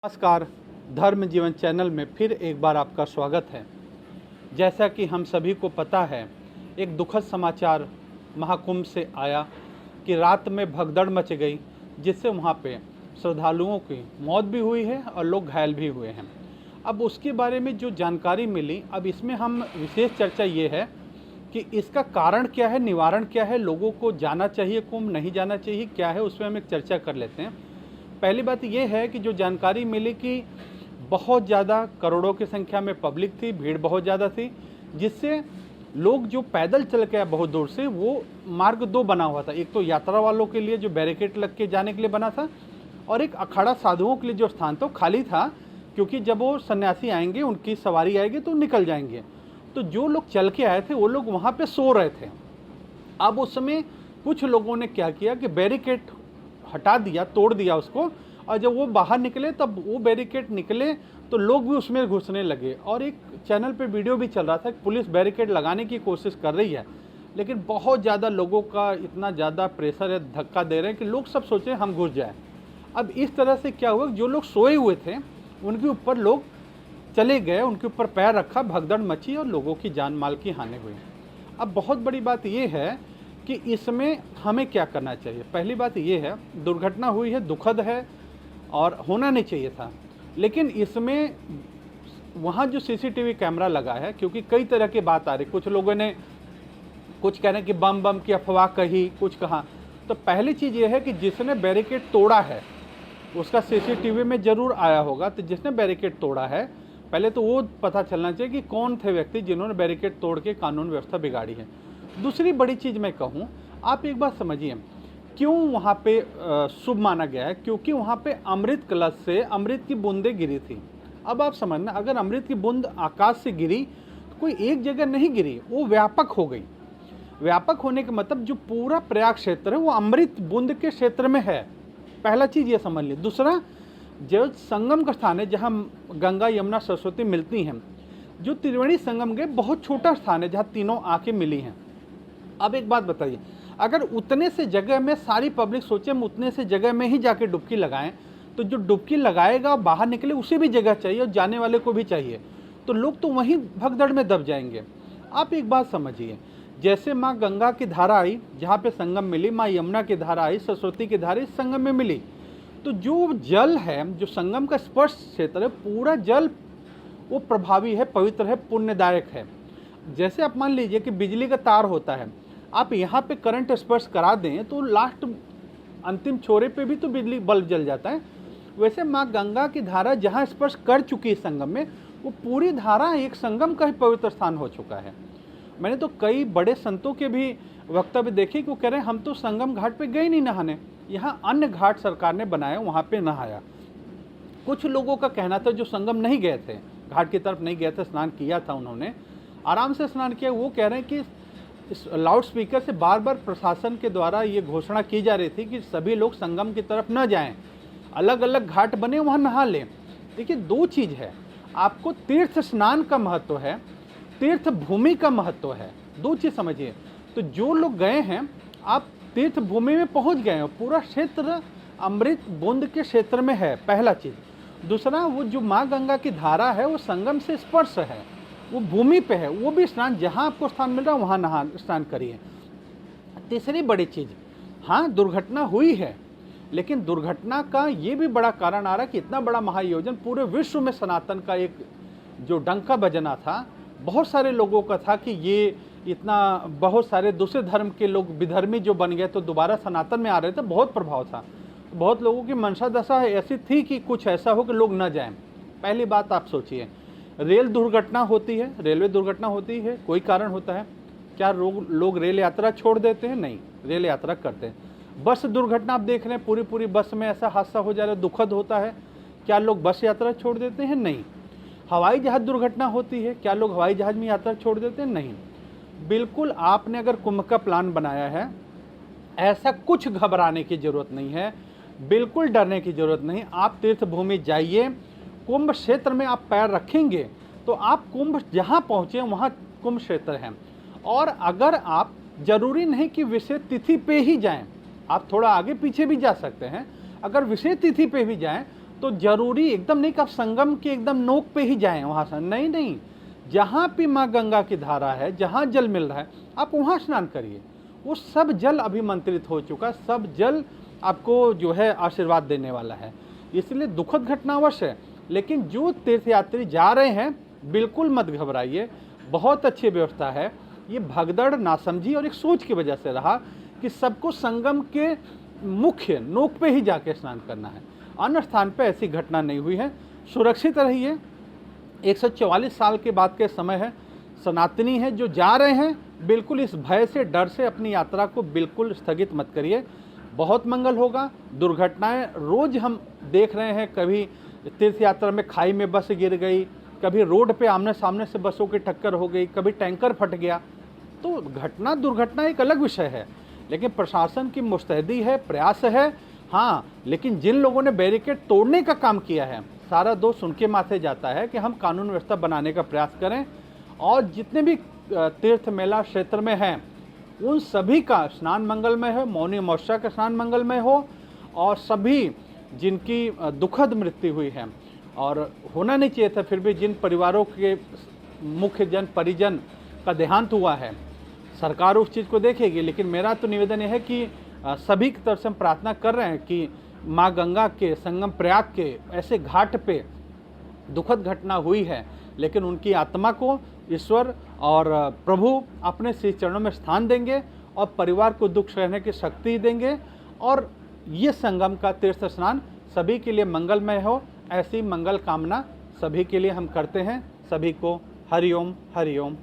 नमस्कार। धर्म जीवन चैनल में फिर एक बार आपका स्वागत है। जैसा कि हम सभी को पता है, एक दुखद समाचार महाकुंभ से आया कि रात में भगदड़ मच गई, जिससे वहाँ पे श्रद्धालुओं की मौत भी हुई है और लोग घायल भी हुए हैं। अब उसके बारे में जो जानकारी मिली, अब इसमें हम विशेष चर्चा ये है कि इसका कारण क्या है, निवारण क्या है, लोगों को जाना चाहिए कुंभ, नहीं जाना चाहिए, क्या है, उसमें हम एक चर्चा कर लेते हैं। पहली बात यह है कि जो जानकारी मिली कि बहुत ज़्यादा करोड़ों की संख्या में पब्लिक थी, भीड़ बहुत ज़्यादा थी, जिससे लोग जो पैदल चल के आए बहुत दूर से, वो मार्ग दो बना हुआ था। एक तो यात्रा वालों के लिए जो बैरिकेड लग के जाने के लिए बना था, और एक अखाड़ा साधुओं के लिए जो स्थान था खाली था, क्योंकि जब वो सन्यासी आएंगे, उनकी सवारी आएगी तो निकल जाएंगे। तो जो लोग चल के आए थे वो लोग वहाँ पे सो रहे थे। अब उस समय कुछ लोगों ने क्या किया कि बैरिकेड हटा दिया, तोड़ दिया उसको, और जब वो बाहर निकले तब वो बैरिकेड निकले तो लोग भी उसमें घुसने लगे। और एक चैनल पे वीडियो भी चल रहा था कि पुलिस बैरिकेड लगाने की कोशिश कर रही है, लेकिन बहुत ज़्यादा लोगों का इतना ज़्यादा प्रेशर है, धक्का दे रहे हैं कि लोग सब सोचे हम घुस जाए। अब इस तरह से क्या हुआ, जो लोग सोए हुए थे उनके ऊपर लोग चले गए, उनके ऊपर पैर रखा, भगदड़ मची और लोगों की जान माल की हानि हुई। अब बहुत बड़ी बात यह है कि इसमें हमें क्या करना चाहिए। पहली बात यह है, दुर्घटना हुई है, दुखद है और होना नहीं चाहिए था, लेकिन इसमें वहाँ जो सीसीटीवी कैमरा लगा है, क्योंकि कई तरह की बात आ रही, कुछ लोगों ने कुछ कह रहे हैं कि बम बम की अफवाह कही, कुछ कहा। तो पहली चीज़ ये है कि जिसने बैरिकेड तोड़ा है उसका सीसीटीवी में ज़रूर आया होगा। तो जिसने बैरिकेड तोड़ा है, पहले तो वो पता चलना चाहिए कि कौन थे व्यक्ति जिन्होंने बैरिकेड तोड़ के कानून व्यवस्था बिगाड़ी है। दूसरी बड़ी चीज़ मैं कहूँ, आप एक बात समझिए, क्यों वहाँ पे शुभ माना गया है, क्योंकि वहाँ पे अमृत कलश से अमृत की बूंदें गिरी थी। अब आप समझना, अगर अमृत की बूंद आकाश से गिरी तो कोई एक जगह नहीं गिरी, वो व्यापक हो गई। व्यापक होने का मतलब जो पूरा प्रयाग क्षेत्र है वो अमृत बूंद के क्षेत्र में है। पहला चीज़ ये समझ ली। दूसरा, जो संगम का स्थान है जहाँ गंगा यमुना सरस्वती मिलती हैं, जो त्रिवेणी संगम के बहुत छोटा स्थान है जहाँ तीनों आके मिली हैं। अब एक बात बताइए, अगर उतने से जगह में सारी पब्लिक सोचे हम उतने से जगह में ही जाके डुबकी लगाएं, तो जो डुबकी लगाएगा बाहर निकले उसे भी जगह चाहिए और जाने वाले को भी चाहिए, तो लोग तो वहीं भगदड़ में दब जाएंगे। आप एक बात समझिए, जैसे माँ गंगा की धारा आई जहाँ पे संगम मिली, माँ यमुना की धारा आई, सरस्वती की धारा इस संगम में मिली, तो जो जल है, जो संगम का स्पर्श क्षेत्र है, पूरा जल वो प्रभावी है, पवित्र है, पुण्यदायक है। जैसे आप मान लीजिए कि बिजली का तार होता है, आप यहाँ पे करंट स्पर्श करा दें तो लास्ट अंतिम छोरे पे भी तो बिजली बल्ब जल जाता है। वैसे माँ गंगा की धारा जहाँ स्पर्श कर चुकी है संगम में, वो पूरी धारा एक संगम का ही पवित्र स्थान हो चुका है। मैंने तो कई बड़े संतों के भी वक्तव्य देखे कि वो कह रहे हैं हम तो संगम घाट पे गए नहीं नहाने, यहाँ अन्य घाट सरकार ने बनाया, वहाँ पे नहाया। कुछ लोगों का कहना था जो संगम नहीं गए थे, घाट की तरफ नहीं गए थे, स्नान किया था, उन्होंने आराम से स्नान किया, वो कह रहे हैं कि लाउड स्पीकर से बार बार प्रशासन के द्वारा ये घोषणा की जा रही थी कि सभी लोग संगम की तरफ न जाएं, अलग अलग घाट बने वहाँ नहा लें। देखिए, दो चीज़ है, आपको तीर्थ स्नान का महत्व है, तीर्थ भूमि का महत्व है, दो चीज़ समझिए। तो जो लोग गए हैं, आप तीर्थ भूमि में पहुँच गए हो, पूरा क्षेत्र अमृत बूंद के क्षेत्र में है, पहला चीज़। दूसरा, वो जो माँ गंगा की धारा है वो संगम से स्पर्श है, वो भूमि पे है, वो भी स्नान जहाँ आपको स्थान मिल रहा है वहाँ नहा स्नान करिए। तीसरी बड़ी चीज़, हाँ दुर्घटना हुई है, लेकिन दुर्घटना का ये भी बड़ा कारण आ रहा है कि इतना बड़ा महायोजन पूरे विश्व में सनातन का एक जो डंका बजना था, बहुत सारे लोगों का था कि ये इतना, बहुत सारे दूसरे धर्म के लोग विधर्मी जो बन गए तो दोबारा सनातन में आ रहे थे, बहुत प्रभाव था। बहुत लोगों की मनसा दशा ऐसी थी कि कुछ ऐसा हो कि लोग न जाएं। पहली बात आप सोचिए, रेल दुर्घटना होती है, रेलवे दुर्घटना होती है, कोई कारण होता है, क्या लोग रेल यात्रा छोड़ देते हैं? नहीं, रेल यात्रा करते हैं। बस दुर्घटना आप देख रहे हैं, पूरी पूरी बस में ऐसा हादसा हो जा रहा है, दुखद होता है, क्या लोग बस यात्रा छोड़ देते हैं? नहीं। हवाई जहाज दुर्घटना होती है, क्या लोग हवाई जहाज में यात्रा छोड़ देते हैं? नहीं। बिल्कुल, आपने अगर कुंभ का प्लान बनाया है, ऐसा कुछ घबराने की जरूरत नहीं है, बिल्कुल डरने की जरूरत नहीं। आप तीर्थ भूमि जाइए, कुंभ क्षेत्र में आप पैर रखेंगे तो आप कुंभ जहाँ पहुँचे वहाँ कुंभ क्षेत्र है। और अगर आप, जरूरी नहीं कि विशेष तिथि पे ही जाएं, आप थोड़ा आगे पीछे भी जा सकते हैं। अगर विशेष तिथि पे भी जाएं तो जरूरी एकदम नहीं कि आप संगम के एकदम नोक पे ही जाएं वहाँ से, नहीं नहीं, जहाँ भी माँ गंगा की धारा है, जहाँ जल मिल रहा है, आप वहाँ स्नान करिए। वो सब जल अभिमंत्रित हो चुका, सब जल आपको जो है आशीर्वाद देने वाला है। इसलिए दुखद घटना अवश्य है, लेकिन जो तीर्थयात्री जा रहे हैं बिल्कुल मत घबराइए, बहुत अच्छी व्यवस्था है। ये भगदड़ नासमझी और एक सोच की वजह से रहा कि सबको संगम के मुख्य नोक पे ही जाके स्नान करना है, अन्य स्थान पे ऐसी घटना नहीं हुई है। सुरक्षित रहिए। 144 साल के बाद के समय है, सनातनी है जो जा रहे हैं, बिल्कुल इस भय से डर से अपनी यात्रा को बिल्कुल स्थगित मत करिए, बहुत मंगल होगा। दुर्घटनाएं रोज हम देख रहे हैं, कभी तीर्थ यात्रा में खाई में बस गिर गई, कभी रोड पे आमने सामने से बसों की टक्कर हो गई, कभी टैंकर फट गया। तो दुर्घटना एक अलग विषय है, लेकिन प्रशासन की मुस्तैदी है, प्रयास है। हाँ, लेकिन जिन लोगों ने बैरिकेड तोड़ने का काम किया है, सारा दोष उनके माथे जाता है कि हम कानून व्यवस्था बनाने का प्रयास करें, और जितने भी तीर्थ मेला क्षेत्र में हैं उन सभी का स्नान मंगलमय हो, मौनी अमावस्या का स्नान मंगलमय हो, और सभी जिनकी दुखद मृत्यु हुई है और होना नहीं चाहिए था, फिर भी जिन परिवारों के मुख्य जन परिजन का देहांत हुआ है, सरकार उस चीज़ को देखेगी। लेकिन मेरा तो निवेदन यह है कि सभी की तरफ से हम प्रार्थना कर रहे हैं कि माँ गंगा के संगम प्रयाग के ऐसे घाट पे दुखद घटना हुई है, लेकिन उनकी आत्मा को ईश्वर और प्रभु अपने श्री चरणों में स्थान देंगे और परिवार को दुख सहने की शक्ति देंगे, और ये संगम का तीर्थ स्नान सभी के लिए मंगलमय हो, ऐसी मंगल कामना सभी के लिए हम करते हैं। सभी को हरिओम हरिओम।